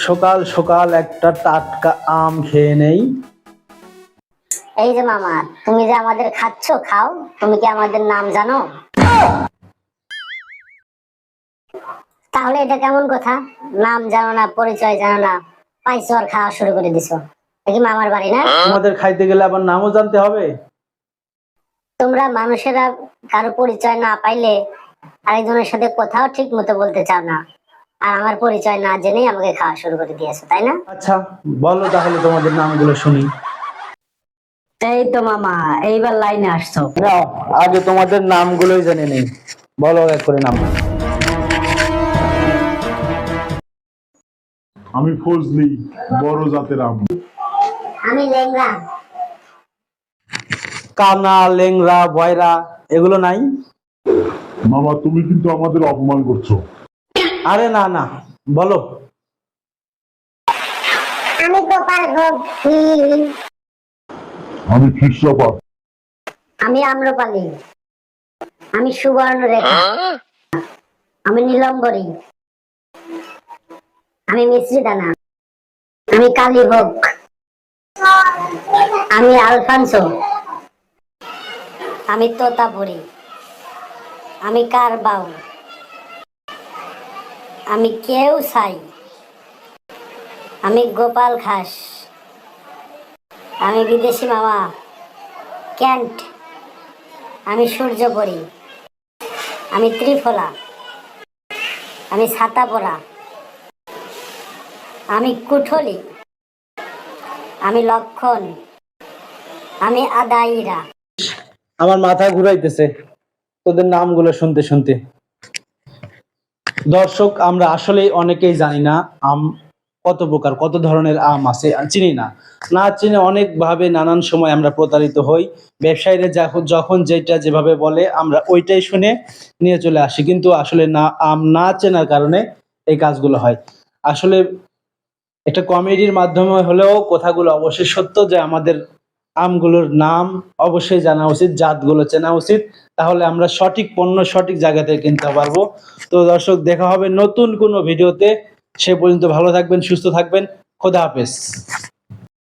সকাল সকাল একটা টাটকা আম খেয়ে নেই। এই যে মামা, তুমি যে আমাদের খাচ্ছ, খাও। তুমি কি আমাদের নাম জানো? তাহলে এটা কেমন কথা? নাম জানো না, পরিচয় জানো না, পাইছো আর খাওয়া শুরু করে দিছো। দেখি মামার বাড়ি না? তোমাদের খাইতে গেলে আবার নামও জানতে হবে? তোমরা মানুষেরা কারো পরিচয় না পাইলে আরেকজনের সাথে কথাও ঠিক মতো বলতে চাও না, আর আমার পরিচয় না জেনেই আমাকে খাওয়া শুরু করে দিয়েছো, তাই না? আচ্ছা বলো তাহলে তোমাদের নামগুলো শুনি। এই তো মামা, এইবার লাইনে আসছো। নাও আগে তোমাদের নামগুলোই জেনে নেই। বলো এক করে নাম। আমি ফজলি, বড় জাতের আম। আমি লেংরা। কানা, লেংরা, বয়রা এগুলো নাই? মামা তুমি কিন্তু আমাদের অপমান করছো। আরে না না, বলো। আমি গোপাল ভোগ। আমি খ্রিস্টপাত। আমি আম্রপালি। আমি সুবর্ণ রেখা। আমি নীলম্বরী। আমি মিশ্রি দানা। আমি কালীভোগ। আমি আলফানসো। আমি তোতাপুরি। আমি কারবাউ। আমি কেউ সাই। আমি গোপাল খাস। আমি বিদেশি মামা ক্যান্ট। আমি সূর্যপরি। আমি ত্রিফলা। আমি ছাতাপড়া। আমি কুঠলি। আমি লক্ষণ। আমি আদাইরা। আমার মাথা ঘুরাইতেছে তোদের নামগুলো শুনতে শুনতে। দর্শক, আমরা আসলেই অনেকেই জানি না আম কত প্রকার, কত ধরনের আম আছে চিনি না। না চিনে অনেকভাবে নানান সময় আমরা প্রতারিত হই। ব্যবসায়ীরা যখন যেটা যেভাবে বলে আমরা ওইটাই শুনে নিয়ে চলে আসি, কিন্তু আসলে না, আম না চেনার কারণে এই কাজগুলো হয়। আসলে একটা কমেডির মাধ্যমে হলেও কথাগুলো অবশ্যই সত্য, যে আমাদের আমগুলোর নাম অবশ্যই জানা উচিত, জাতগুলো চেনা উচিত, তাহলে আমরা সঠিক পণ্য সঠিক জায়গা থেকে কিনতে পারবো। তো দর্শক, দেখা হবে নতুন কোনো ভিডিওতে। সে পর্যন্ত ভালো থাকবেন, সুস্থ থাকবেন। খোদা হাফেজ।